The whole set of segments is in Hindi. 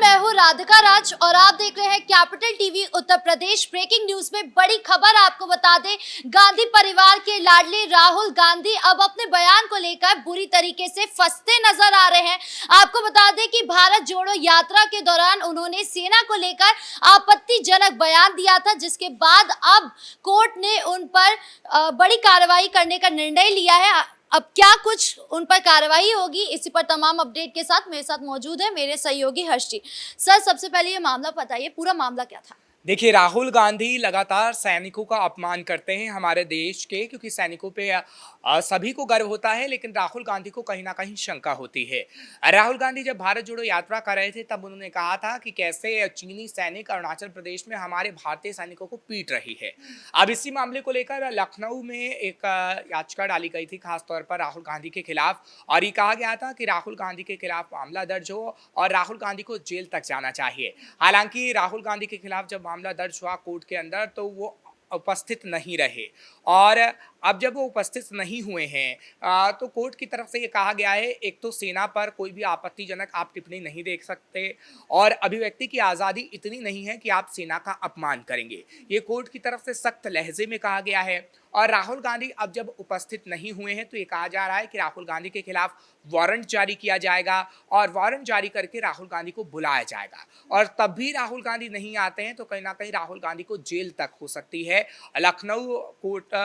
मैं हूँ राधिका राज और आप देख रहे हैं capital TV Uttar Pradesh. Breaking news में बड़ी खबर आपको बता दें, गांधी परिवार के लाडले राहुल गांधी अब अपने बयान को लेकर बुरी तरीके से फंसते नजर आ रहे हैं। आपको बता दें कि भारत जोड़ो यात्रा के दौरान उन्होंने सेना को लेकर आपत्तिजनक बयान दिया था, जिसके बाद अब कोर्ट ने उन पर बड़ी कार्रवाई करने का निर्णय लिया है। अब क्या कुछ उन पर कार्रवाई होगी, इसी पर तमाम अपडेट के साथ मेरे साथ मौजूद है मेरे सहयोगी हर्ष जी। सर, सबसे पहले ये मामला बताइए, पूरा मामला क्या था? देखिए, राहुल गांधी लगातार सैनिकों का अपमान करते हैं हमारे देश के, क्योंकि सैनिकों पे सभी को गर्व होता है, लेकिन राहुल गांधी को कहीं ना कहीं शंका होती है। राहुल गांधी जब भारत जोड़ो यात्रा कर रहे थे तब उन्होंने कहा था कि कैसे चीनी सैनिक अरुणाचल प्रदेश में हमारे भारतीय सैनिकों को पीट रही है। अब इसी मामले को लेकर लखनऊ में एक याचिका डाली गई थी, खासतौर पर राहुल गांधी के खिलाफ, और ये कहा गया था कि राहुल गांधी के खिलाफ मामला दर्ज हो और राहुल गांधी को जेल तक जाना चाहिए। हालांकि राहुल गांधी के खिलाफ जब मामला दर्ज हुआ कोर्ट के अंदर तो वो उपस्थित नहीं रहे, और अब जब वो उपस्थित नहीं हुए हैं तो कोर्ट की तरफ से ये कहा गया है, एक तो सेना पर कोई भी आपत्तिजनक आप टिप्पणी नहीं देख सकते और अभिव्यक्ति की आज़ादी इतनी नहीं है कि आप सेना का अपमान करेंगे, ये कोर्ट की तरफ से सख्त लहजे में कहा गया है। और राहुल गांधी अब जब उपस्थित नहीं हुए हैं तो ये कहा जा रहा है कि राहुल गांधी के खिलाफ वारंट जारी किया जाएगा और वारंट जारी करके राहुल गांधी को बुलाया जाएगा, और तब भी राहुल गांधी नहीं आते हैं तो कहीं ना कहीं राहुल गांधी को जेल तक हो सकती है। लखनऊ कोर्ट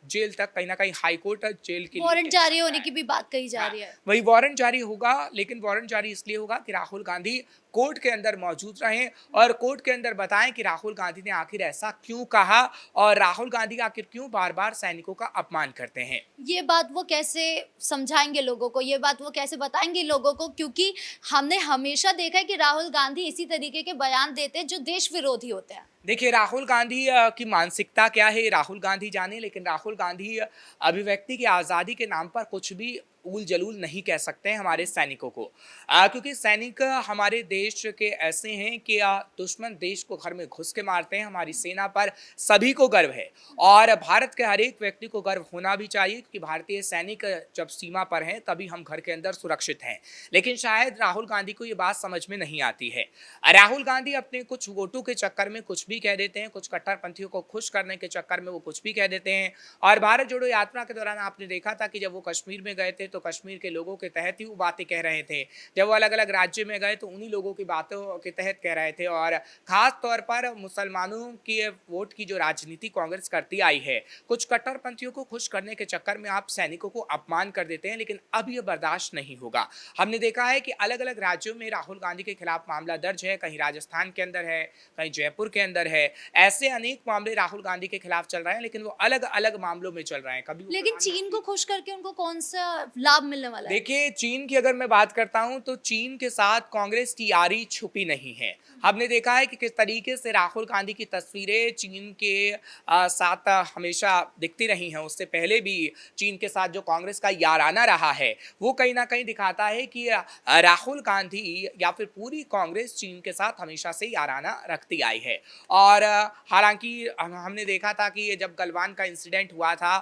जेल तक, कहीं ना कहीं हाई कोर्ट जेल के वारंट जारी होने की भी बात कही जा रही है। वही वारंट जारी होगा, लेकिन वारंट जारी इसलिए होगा कि राहुल गांधी कोर्ट के अंदर मौजूद रहें और कोर्ट के अंदर बताएं कि राहुल गांधी ने आखिर ऐसा क्यों कहा और राहुल गांधी आखिर क्यों बार बार सैनिकों का अपमान करते हैं। ये बात वो कैसे समझाएंगे लोगों को, ये बात वो कैसे बताएंगे लोगों को, क्योंकि हमने हमेशा देखा है कि राहुल गांधी इसी तरीके के बयान देते हैं जो देश विरोधी होते हैं। देखिए, राहुल गांधी की मानसिकता क्या है राहुल गांधी जाने, लेकिन राहुल गांधी अभिव्यक्ति की आज़ादी के नाम पर कुछ भी ऊल जलूल नहीं कह सकते हैं हमारे सैनिकों को, क्योंकि सैनिक हमारे देश के ऐसे हैं कि दुश्मन देश को घर में घुस के मारते हैं। हमारी सेना पर सभी को गर्व है और भारत के हर एक व्यक्ति को गर्व होना भी चाहिए, क्योंकि भारतीय सैनिक जब सीमा पर हैं तभी हम घर के अंदर सुरक्षित हैं। लेकिन शायद राहुल गांधी को ये बात समझ में नहीं आती है। राहुल गांधी अपने कुछ वोटों के चक्कर में कुछ भी कह देते हैं, कुछ कट्टरपंथियों को खुश करने के चक्कर में वो कुछ भी कह देते हैं। और भारत जोड़ो यात्रा के दौरान आपने देखा था कि जब वो कश्मीर में गए थे तो कश्मीर के लोगों के तहत ही वो बातें कह रहे थे, जब वो अलग अलग राज्य में गए तो उन्हीं लोगों की बातों के तहत कह रहे थे। और खास तौर पर मुसलमानों की वोट की जो राजनीति कांग्रेस करती आई है, कुछ कट्टरपंथियों को खुश करने के चक्कर में आप सैनिकों को अपमान कर देते हैं, लेकिन अब यह बर्दाश्त नहीं होगा। हमने देखा है कि अलग अलग राज्यों में राहुल गांधी के खिलाफ मामला दर्ज है, कहीं राजस्थान के अंदर है, कहीं जयपुर के अंदर है, ऐसे अनेक मामले राहुल गांधी के खिलाफ चल रहे हैं, लेकिन वो अलग अलग मामलों में चल रहे हैं। कभी लेकिन चीन को खुश करके उनको कौन सा लाभ मिलने वाला है? देखिए, चीन की अगर मैं बात करता हूं तो चीन के साथ कांग्रेस की यारी छुपी नहीं है। हमने देखा है कि किस तरीके से राहुल गांधी की तस्वीरें चीन के साथ हमेशा दिखती रही हैं। उससे पहले भी चीन के साथ जो कांग्रेस का याराना रहा है वो कहीं ना कहीं दिखाता है कि राहुल गांधी या फिर पूरी कांग्रेस चीन के साथ हमेशा से याराना रखती आई है। और हालांकि हमने देखा था कि जब गलवान का इंसिडेंट हुआ था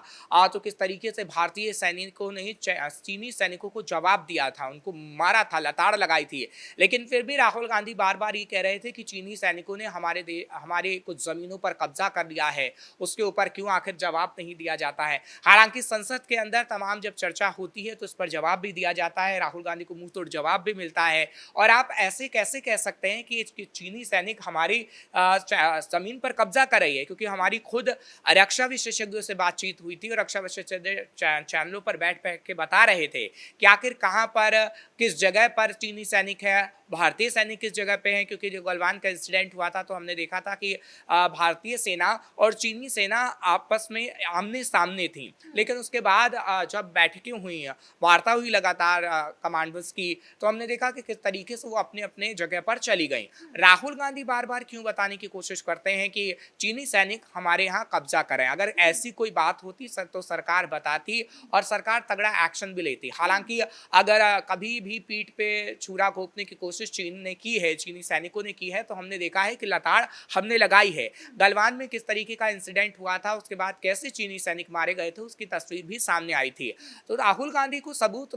तो किस तरीके से भारतीय सैनिकों ने चीनी सैनिकों को जवाब दिया था, उनको मारा था, लताड़ लगाई थी। लेकिन फिर भी राहुल गांधी बार बार ये कह रहे थे कि चीनी सैनिकों ने हमारे कुछ जमीनों पर कब्जा कर लिया है, उसके ऊपर क्यों आखिर जवाब नहीं दिया जाता है। हालांकि संसद के अंदर तमाम जब चर्चा होती है तो इस पर जवाब भी दिया जाता है, राहुल गांधी को मुंह तोड़ जवाब भी मिलता है। और आप ऐसे कैसे कह सकते हैं कि चीनी सैनिक हमारी जमीन पर कब्जा कर रही है, क्योंकि हमारी खुद रक्षा विशेषज्ञों से बातचीत हुई थी और रक्षा विशेषज्ञ चैनलों पर बैठ के बता रहे थे कि आखिर कहां पर किस जगह पर चीनी सैनिक है, भारतीय सैनिक किस जगह पे हैं। क्योंकि जो गलवान का इंसिडेंट हुआ था तो हमने देखा था कि भारतीय सेना और चीनी सेना आपस में आमने सामने थी, लेकिन उसके बाद जब बैठकें हुई, वार्ता हुई लगातार कमांडर्स की, तो हमने देखा कि किस तरीके से वो अपने अपने जगह पर चली गई। राहुल गांधी बार बार क्यों बताने की कोशिश करते हैं कि चीनी सैनिक हमारे यहाँ कब्जा करें। अगर ऐसी कोई बात होती तो सरकार बताती और सरकार तगड़ा एक्शन भी लेती। हालांकि अगर कभी भी पीठ पे छुरा घोंपने की कोशिश कोशिश चीन ने की है, चीनी सैनिकों ने की है, तो हमने देखा है कि लताड़ हमने लगाई है। गलवान में किस तरीके का इंसिडेंट हुआ था, उसके बाद कैसे चीनी सैनिक मारे गए थे, उसकी तस्वीर भी सामने आई थी। तो राहुल गांधी को सबूत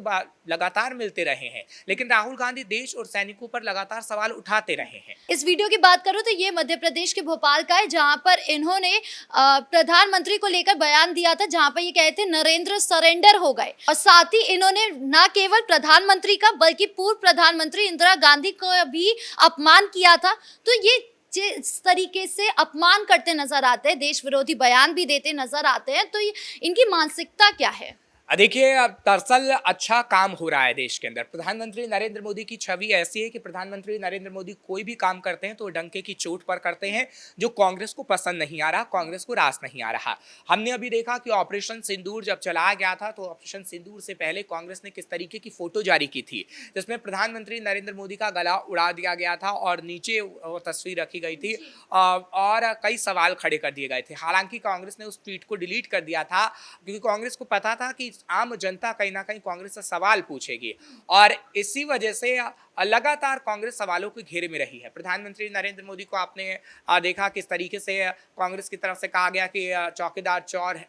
लगातार मिलते रहे हैं, लेकिन राहुल गांधी देश और सैनिकों पर लगातार सवाल उठाते रहे हैं। इस वीडियो की बात करूं तो ये मध्य प्रदेश के भोपाल का है, जहां पर इन्होंने प्रधानमंत्री को लेकर बयान दिया था, जहां पर ये कहे थे नरेंद्र सरेंडर हो गए। और साथ ही इन्होंने न केवल प्रधानमंत्री का बल्कि पूर्व प्रधानमंत्री इंदिरा गांधी का भी अपमान किया था। तो ये जिस तरीके से अपमान करते नजर आते हैं, देश विरोधी बयान भी देते नजर आते हैं, तो इनकी मानसिकता क्या है? देखिए, अब दरअसल अच्छा काम हो रहा है देश के अंदर। प्रधानमंत्री नरेंद्र मोदी की छवि ऐसी है कि प्रधानमंत्री नरेंद्र मोदी कोई भी काम करते हैं तो वो डंके की चोट पर करते हैं, जो कांग्रेस को पसंद नहीं आ रहा, कांग्रेस को रास नहीं आ रहा। हमने अभी देखा कि ऑपरेशन सिंदूर जब चलाया गया था, तो ऑपरेशन सिंदूर से पहले कांग्रेस ने किस तरीके की फोटो जारी की थी, जिसमें प्रधानमंत्री नरेंद्र मोदी का गला उड़ा दिया गया था और नीचे वो तस्वीर रखी गई थी और कई सवाल खड़े कर दिए गए थे। हालांकि कांग्रेस ने उस ट्वीट को डिलीट कर दिया था, क्योंकि कांग्रेस को पता था कि आम जनता कहीं ना कहीं कांग्रेस से सवाल पूछेगी, और इसी वजह से लगातार कांग्रेस सवालों के घेरे में रही है। प्रधानमंत्री नरेंद्र मोदी को आपने देखा किस तरीके से कांग्रेस की तरफ से कहा गया कि चौकीदार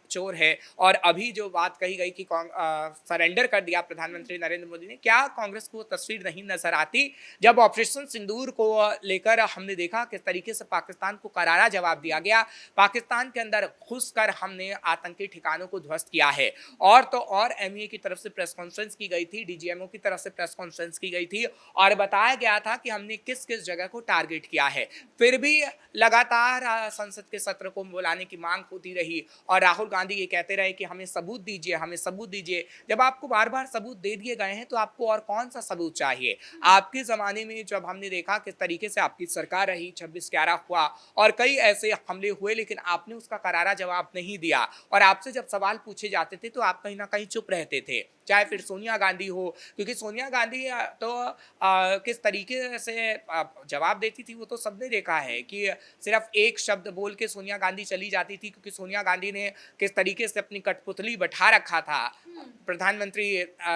चोर है, और अभी जो बात कही गई कि सरेंडर कर दिया प्रधानमंत्री नरेंद्र मोदी ने। क्या कांग्रेस को तस्वीर नहीं नजर आती जब ऑपरेशन सिंदूर को लेकर हमने देखा किस तरीके से पाकिस्तान को करारा जवाब दिया गया। पाकिस्तान के अंदर घुसकर हमने आतंकी ठिकानों को ध्वस्त किया है, और तो और एमईए की तरफ से प्रेस कॉन्फ्रेंस की गई थी, डीजीएमओ की तरफ से प्रेस कॉन्फ्रेंस की गई थी, और बताया गया था कि हमने किस किस जगह को टारगेट किया है। फिर भी लगातार संसद के सत्र को बुलाने की मांग होती रही, और राहुल गांधी ये कहते रहे कि हमें सबूत दीजिए, हमें सबूत दीजिए। जब आपको बार बार सबूत दे दिए गए हैं तो आपको और कौन सा सबूत चाहिए? आपके ज़माने में जब हमने देखा किस तरीके से आपकी सरकार रही, 26/11 हुआ और कई ऐसे हमले हुए, लेकिन आपने उसका करारा जवाब नहीं दिया, और आपसे जब सवाल पूछे जाते थे तो आप कहीं ना कहीं चुप रहते थे। चाहे फिर सोनिया गांधी हो, क्योंकि सोनिया गांधी तो किस तरीके से जवाब देती थी वो तो सबने देखा है कि सिर्फ एक शब्द बोल के सोनिया गांधी चली जाती थी, क्योंकि सोनिया गांधी ने किस तरीके से अपनी कठपुतली बैठा रखा था प्रधानमंत्री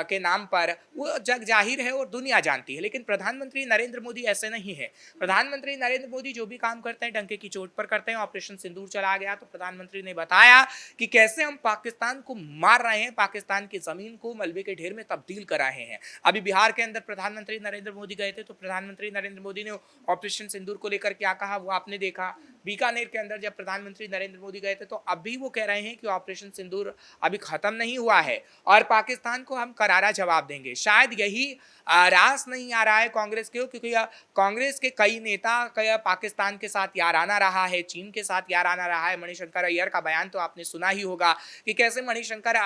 के नाम पर, वो जग जाहिर है और दुनिया जानती है। लेकिन प्रधानमंत्री नरेंद्र मोदी ऐसे नहीं है। प्रधानमंत्री नरेंद्र मोदी जो भी काम करते हैं डंके की चोट पर करते हैं। ऑपरेशन सिंदूर चला गया तो प्रधानमंत्री ने बताया कि कैसे हम पाकिस्तान को मार रहे हैं, पाकिस्तान की जमीन को मलबे के ढेर में तब्दील कर रहे हैं। अभी बिहार के अंदर प्रधानमंत्री नरेंद्र मोदी गए थे, तो प्रधानमंत्री नरेंद्र मोदी ने ऑपरेशन सिंदूर को लेकर क्या कहा वो आपने देखा। बीकानेर के अंदर जब प्रधानमंत्री नरेंद्र मोदी गए थे, तो अभी वो कह रहे हैं कि ऑपरेशन सिंदूर अभी खत्म नहीं हुआ है और पाकिस्तान को हम करारा जवाब देंगे। शायद यही रास नहीं आ रहा है कांग्रेस के, क्योंकि कांग्रेस के कई नेता पाकिस्तान के साथ याराना रहा है, चीन के साथ याराना रहा है। मणिशंकर अय्यर का बयान तो आपने सुना ही होगा कि कैसे मणिशंकर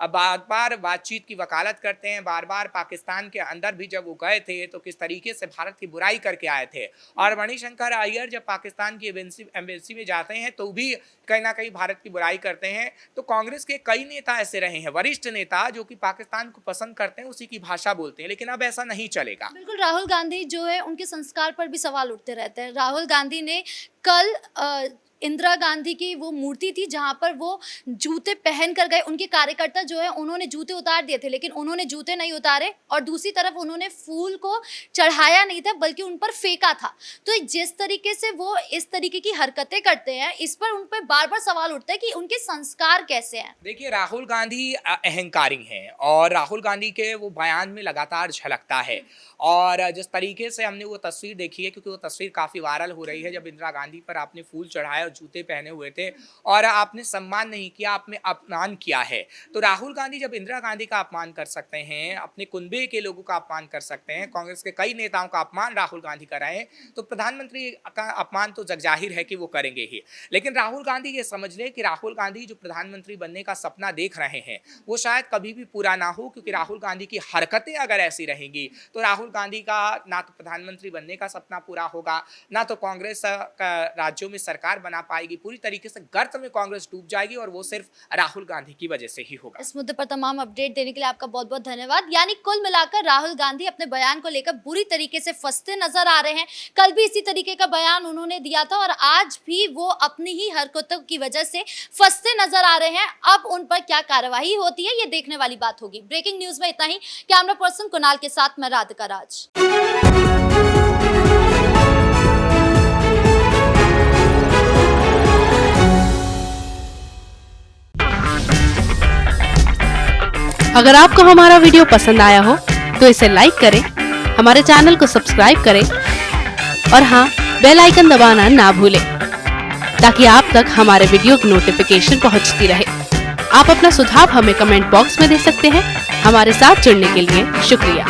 बार बार बातचीत की वकालत करते हैं। बार बार पाकिस्तान के अंदर भी जब वो गए थे तो किस तरीके से भारत की बुराई करके आए थे, और मणिशंकर अय्यर जब पाकिस्तान की एम्बेसी में जाते हैं तो भी कहीं ना कहीं भारत की बुराई करते हैं। तो कांग्रेस के कई नेता ऐसे रहे हैं, वरिष्ठ नेता, जो कि पाकिस्तान को पसंद करते हैं, उसी की भाषा बोलते हैं, लेकिन अब ऐसा नहीं चलेगा। बिल्कुल, राहुल गांधी जो है उनके संस्कार पर भी सवाल उठते रहते हैं। राहुल गांधी ने कल इंदिरा गांधी की वो मूर्ति थी जहां पर वो जूते पहन कर गए, उनके कार्यकर्ता जो है उन्होंने जूते उतार दिए थे, लेकिन उन्होंने जूते नहीं उतारे, और दूसरी तरफ उन्होंने फूल को चढ़ाया नहीं था बल्कि उन पर फेंका था। तो जिस तरीके से वो इस तरीके की हरकतें करते हैं, इस पर उन पर बार बार सवाल उठता है कि उनके संस्कार कैसे हैं। देखिए, राहुल गांधी अहंकारी हैं, और राहुल गांधी के वो बयान में लगातार झलकता है। और जिस तरीके से हमने वो तस्वीर देखी है, क्योंकि वो तस्वीर काफ़ी वायरल हो रही है, जब इंदिरा गांधी पर आपने फूल चढ़ाया और जूते पहने हुए थे और आपने सम्मान नहीं किया, आपने अपमान किया है। तो राहुल गांधी जब इंदिरा गांधी का अपमान कर सकते हैं, अपने कुनबे के लोगों का अपमान कर सकते हैं, कांग्रेस के कई नेताओं का अपमान राहुल गांधी कर रहे हैं, तो प्रधानमंत्री का अपमान तो जगजाहिर है कि वो करेंगे ही। लेकिन राहुल गांधी ये समझ लें कि राहुल गांधी जो प्रधानमंत्री बनने का सपना देख रहे हैं वो शायद कभी भी पूरा ना हो, क्योंकि राहुल गांधी की हरकतें अगर ऐसी रहेंगी तो राहुल गांधी का ना तो प्रधानमंत्री बनने का सपना पूरा होगा, ना तो कांग्रेस राज्यों में सरकार बना पाएगी। पूरी तरीके से गर्त में कांग्रेस डूब जाएगी, और वो सिर्फ राहुल गांधी की वजह से ही होगा। इस मुद्दे पर तमाम अपडेट देने के लिए आपका बहुत बहुत धन्यवाद। यानी कुल मिलाकर राहुल गांधी अपने बयान को लेकर बुरी तरीके से फंसते नजर आ रहे हैं। कल भी इसी तरीके का बयान उन्होंने दिया था, और आज भी वो अपनी ही हरकतों की वजह से फंसते नजर आ रहे हैं। अब उन पर क्या कार्रवाई होती है ये देखने वाली बात होगी। ब्रेकिंग न्यूज में इतना ही। कैमरा पर्सन कुणाल के साथ मैं राधिका राज। अगर आपको हमारा वीडियो पसंद आया हो तो इसे लाइक करें, हमारे चैनल को सब्सक्राइब करें और हाँ, बेल आइकन दबाना ना भूलें ताकि आप तक हमारे वीडियो की नोटिफिकेशन पहुंचती रहे। आप अपना सुझाव हमें कमेंट बॉक्स में दे सकते हैं। हमारे साथ जुड़ने के लिए शुक्रिया।